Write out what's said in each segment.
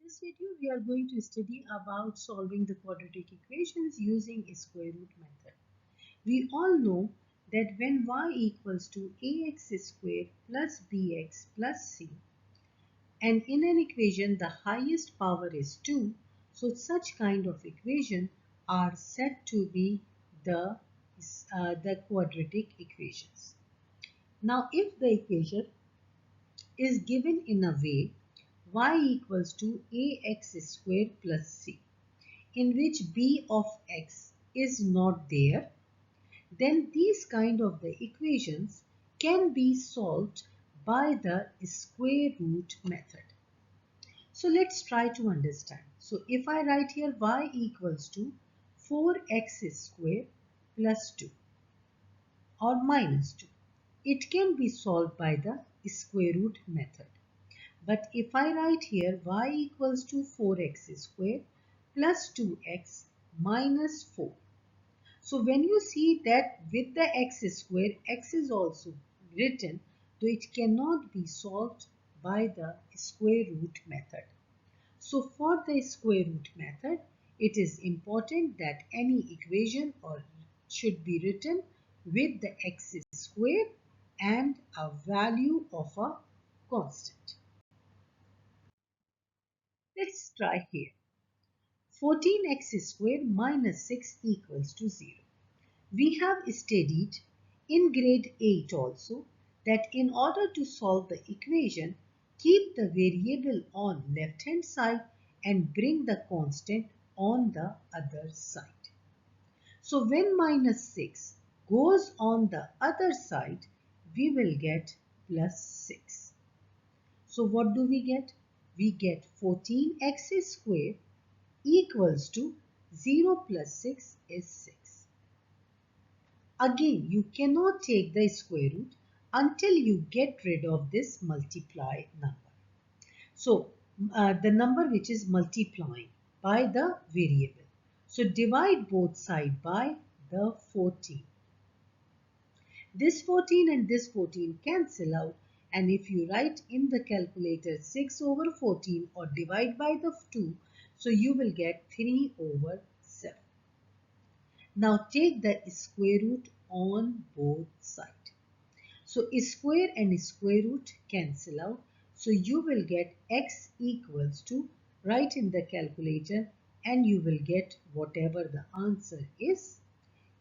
this video, we are going to study about solving the quadratic equations using a square root method. We all know that when y equals to ax square plus bx plus c, and in an equation the highest power is 2, so such kind of equation are said to be the quadratic equations. Now, if the equation is given in a way y equals to ax square plus c, in which b of x is not there, then these kind of the equations can be solved by the square root method. So let's try to understand. So if I write here y equals to 4x square plus 2 or minus 2, it can be solved by the square root method. But if I write here y equals to 4x square plus 2x minus 4. So when you see that with the x square, x is also written, so it cannot be solved by the square root method. So for the square root method, it is important that any equation should be written with the x square and a value of a constant. Let's try here. 14x square minus 6 equals to 0. We have studied in grade 8 also that in order to solve the equation, keep the variable on left hand side and bring the constant on the other side. So when minus 6 goes on the other side, we will get plus 6. So what do we get? We get 14x square equals to 0 plus 6 is 6. Again, you cannot take the square root until you get rid of this multiply number. So, the number which is multiplying by the variable. So, divide both sides by the 14. This 14 and this 14 cancel out, and if you write in the calculator 6 over 14 or divide by the 2, so you will get 3 over 7. Now take the square root on both sides. So square and square root cancel out. So you will get x equals to, write in the calculator, and you will get whatever the answer is.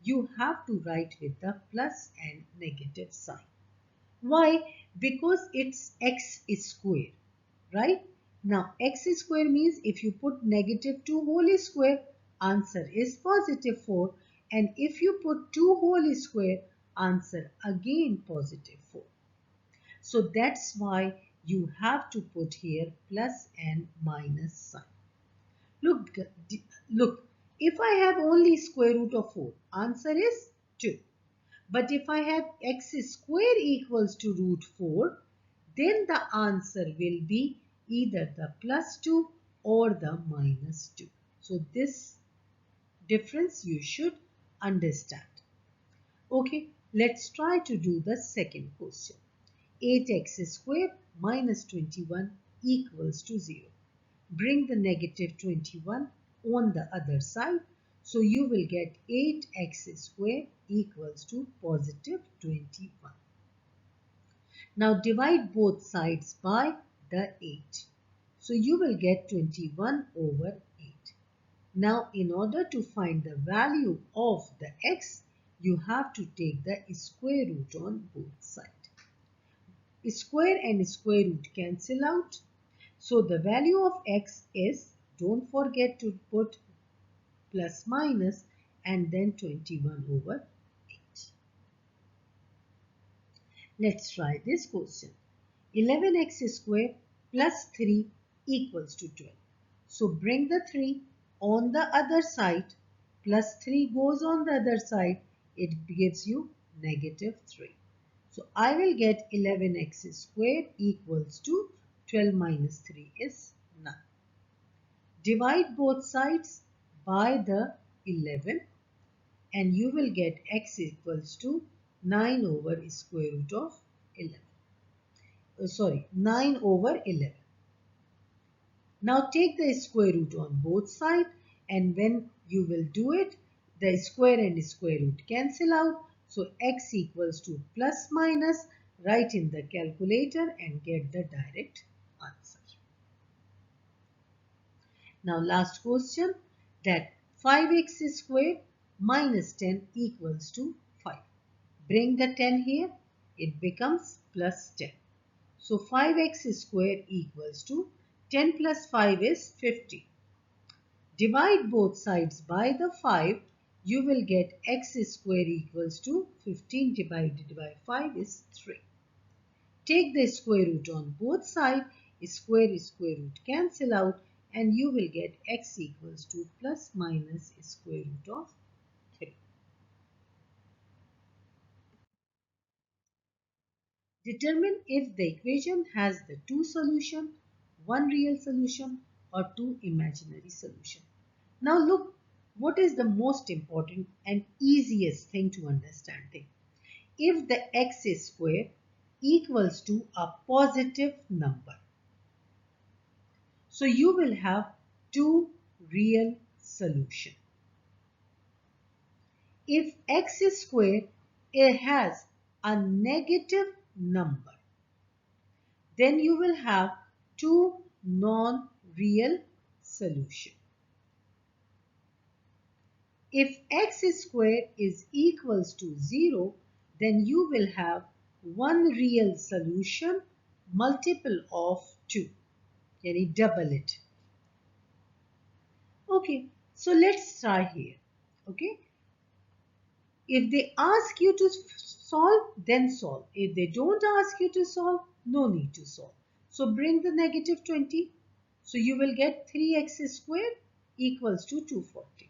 You have to write with the plus and negative sign. Why? Because it's x square, right? Now x square means if you put negative 2 whole square, answer is positive 4, and if you put 2 whole square, answer again positive 4. So that's why you have to put here plus and minus sign. Look, if I have only square root of 4, answer is 2. But if I have x square equals to root 4, then the answer will be either the plus 2 or the minus 2. So this difference you should understand. Okay, let's try to do the second question. 8x square minus 21 equals to 0. Bring the negative 21 on the other side. So you will get 8x square equals to positive 21. Now divide both sides by the 8. So you will get 21 over 8. Now in order to find the value of the x, you have to take the square root on both sides. Square and square root cancel out. So the value of x is, don't forget to put plus minus and then 21 over 8. Let's try this question. 11x square plus 3 equals to 12. So bring the 3 on the other side. Plus 3 goes on the other side. It gives you negative 3. So I will get 11x square equals to 12 minus 3 is 9. Divide both sides by the 11 and you will get x equals to 9 over square root of 11. 9 over 11. Now take the square root on both sides, and when you will do it, the square and square root cancel out. So x equals to plus minus, write in the calculator and get the direct answer. Now last question, that 5x squared minus 10 equals to 5. Bring the 10 here, it becomes plus 10. So 5x squared equals to 10 plus 5 is 50. Divide both sides by the 5, you will get x squared equals to 15 divided by 5 is 3. Take the square root on both sides, square root cancel out, and you will get x equals to plus minus square root of 3. Determine if the equation has the two solutions, one real solution or two imaginary solutions. Now look, what is the most important and easiest thing to understand thing? If the x square equals to a positive number, so you will have two real solutions. If x square has a negative number, then you will have two non-real solutions. If x square is equals to 0, then you will have one real solution multiple of 2. Yani double it. Okay, so let's try here. Okay, if they ask you to solve, then solve. If they don't ask you to solve, no need to solve. So bring the negative 20. So you will get 3x squared equals to 240.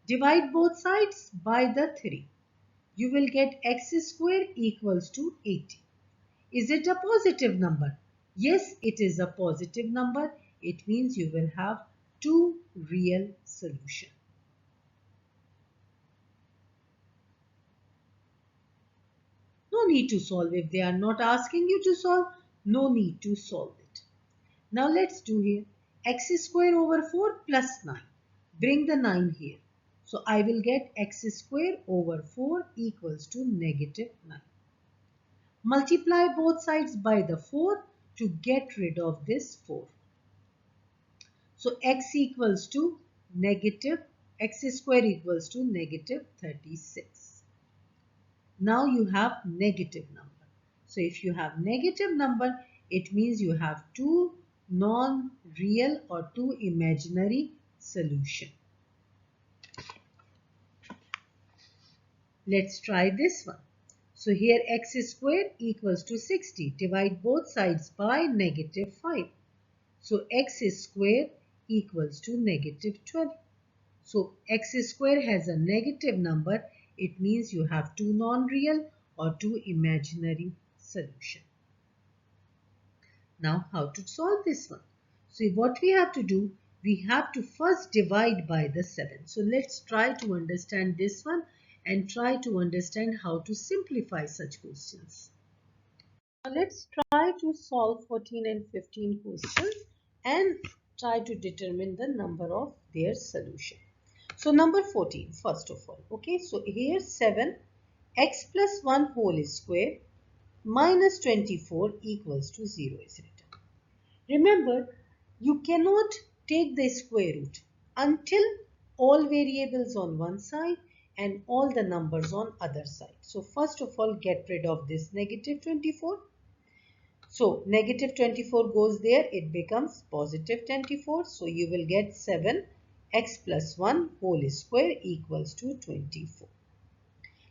Divide both sides by the 3. You will get x squared equals to 80. Is it a positive number? Yes, it is a positive number. It means you will have two real solutions. No need to solve. If they are not asking you to solve, no need to solve it. Now let's do here. X square over 4 plus 9. Bring the 9 here. So I will get x square over 4 equals to negative 9. Multiply both sides by the 4 to get rid of this 4. So x equals to negative, x square equals to negative 36. Now you have negative number. So if you have negative number, it means you have two non-real or two imaginary solution. Let's try this one. So here x squared equals to 60. Divide both sides by negative 5. So x squared equals to negative 12. So x squared has a negative number. It means you have two non-real or two imaginary solution. Now how to solve this one? So what we have to do, we have to first divide by the 7. So let's try to understand this one and try to understand how to simplify such questions. Now let's try to solve 14 and 15 questions and try to determine the number of their solution. So number 14, first of all, okay, so here 7 x plus 1 whole square minus 24 equals to 0 is written. Remember, you cannot take the square root until all variables on one side and all the numbers on other side. So first of all, get rid of this negative 24. So negative 24 goes there, it becomes positive 24. So you will get 7 x plus 1 whole square equals to 24.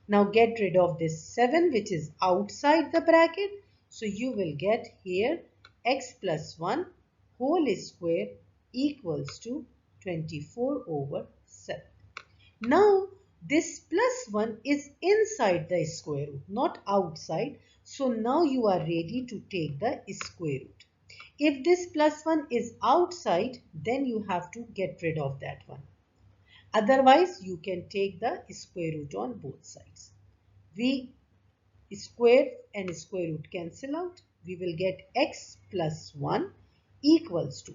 Now get rid of this 7 which is outside the bracket. So you will get here x plus 1 whole square equals to 24 over 7. Now this plus 1 is inside the square root, not outside. So now you are ready to take the square root. If this plus 1 is outside, then you have to get rid of that one. Otherwise, you can take the square root on both sides. We square and square root cancel out. We will get x plus 1 equals to.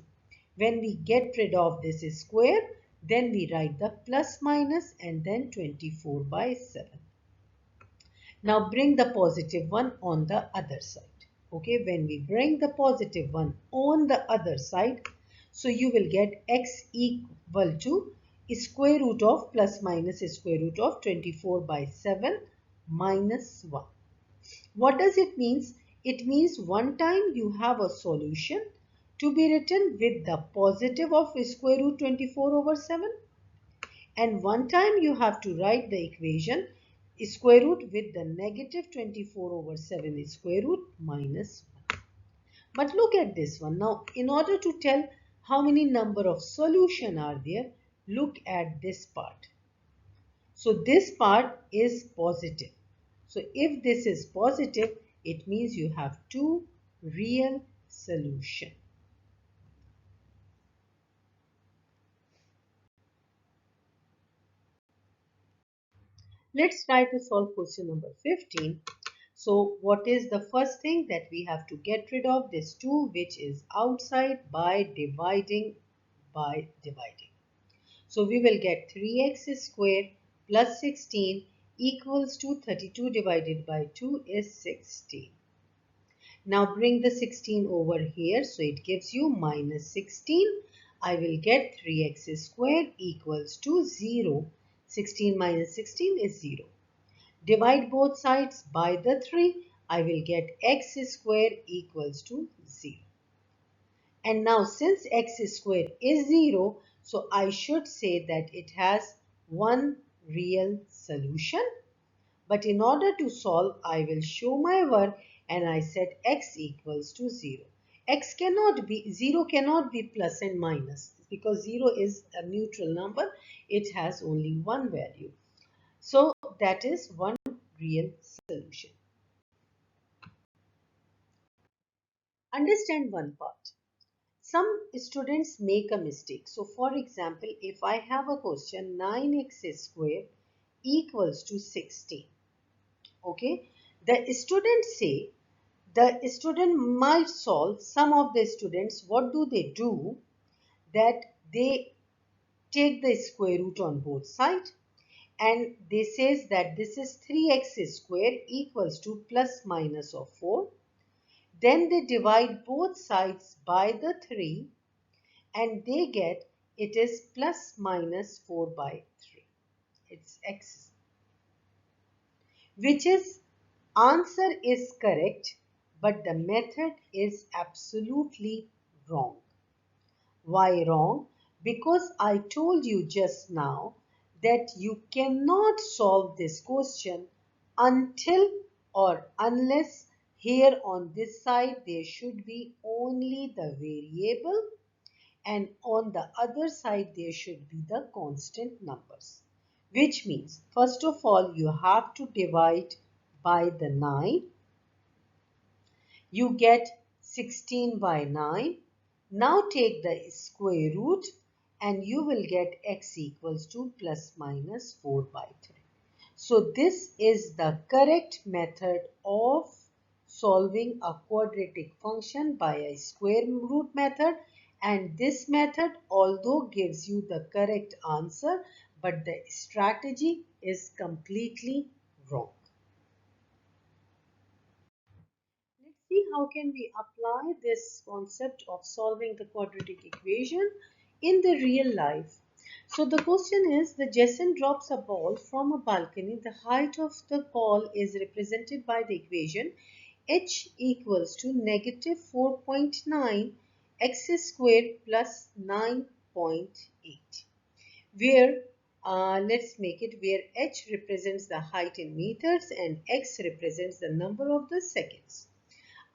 When we get rid of this square, then we write the plus minus and then 24 by 7. Now bring the positive one on the other side. Okay, when we bring the positive one on the other side, so you will get x equal to square root of plus minus square root of 24 by 7 minus 1. What does it mean? It means one time you have a solution to be written with the positive of square root 24 over 7, and one time you have to write the equation square root with the negative 24 over 7 square root minus 1. But look at this one. Now, in order to tell how many number of solution are there, look at this part. So this part is positive. So if this is positive, it means you have two real solution. Let's try to solve question number 15. So what is the first thing that we have to get rid of? This 2 which is outside by dividing by dividing. So we will get 3x squared plus 16 equals to 32 divided by 2 is 16. Now bring the 16 over here. So it gives you minus 16. I will get 3x squared equals to 0. 16 minus 16 is 0. Divide both sides by the 3. I will get x squared equals to 0. And now since x squared is 0, so I should say that it has one real solution. But in order to solve, I will show my work and I set x equals to 0. 0 cannot be plus and minus because 0 is a neutral number. It has only one value. So that is one real solution. Understand one part. Some students make a mistake. So for example, if I have a question 9x squared equals to 16. Okay, the students say, the student might solve, some of the students, what do? That they take the square root on both sides and they says that this is 3x squared equals to plus minus of 4. Then they divide both sides by the 3 and they get it is plus minus 4 by 3. It's x, which is answer is correct, but the method is absolutely wrong. Why wrong? Because I told you just now that you cannot solve this question until or unless here on this side there should be only the variable and on the other side there should be the constant numbers. Which means first of all you have to divide by the 9. You get 16 by 9. Now take the square root and you will get x equals to plus minus 4 by 3. So this is the correct method of solving a quadratic function by a square root method, and this method although gives you the correct answer, but the strategy is completely wrong. Let's see how can we apply this concept of solving the quadratic equation in the real life. So the question is, the Jason drops a ball from a balcony. The height of the ball is represented by the equation h equals to negative 4.9 x squared plus 9.8, where let's make it where h represents the height in meters and x represents the number of the seconds.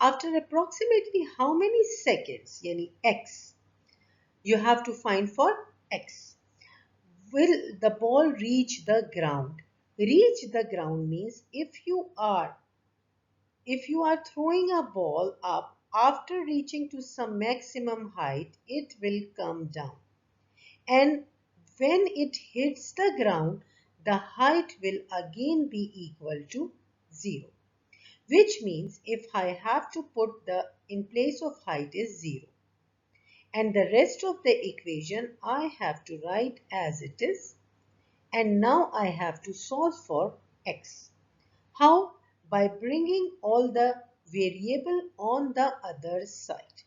After approximately how many seconds, yani x, you have to find for x, will the ball reach the ground? Reach the ground means if you are throwing a ball up after reaching to some maximum height, it will come down. And when it hits the ground, the height will again be equal to 0. Which means if I have to put the in place of height is 0 and the rest of the equation I have to write as it is. And now I have to solve for x. How? By bringing all the variable on the other side.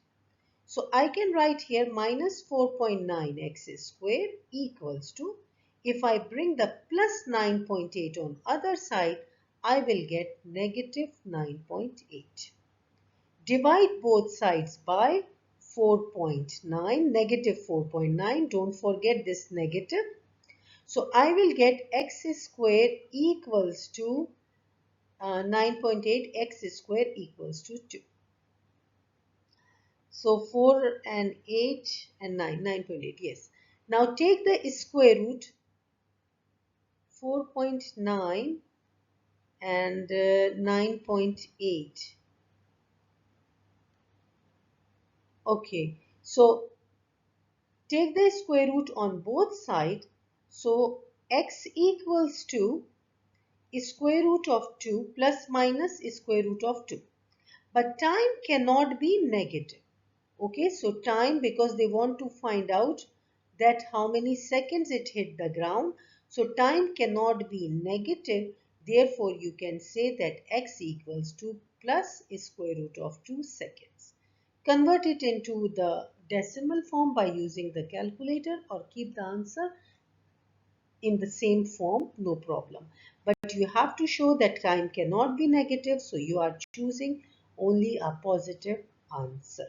So I can write here minus 4.9 x squared equals to, if I bring the plus 9.8 on other side, I will get negative 9.8. Divide both sides by 4.9, negative 4.9. Don't forget this negative. So I will get x squared equals to 9.8, x squared equals to 2. So 4 and 8 and 9, 9.8, yes. Now take the square root 4.9 and 9.8. Okay, so take the square root on both sides. So x equals to square root of 2 plus minus square root of 2. But time cannot be negative. Okay, so time, because they want to find out that how many seconds it hit the ground. So time cannot be negative. Therefore, you can say that x equals to plus square root of 2 seconds. Convert it into the decimal form by using the calculator, or keep the answer in the same form, no problem. But you have to show that time cannot be negative, so you are choosing only a positive answer.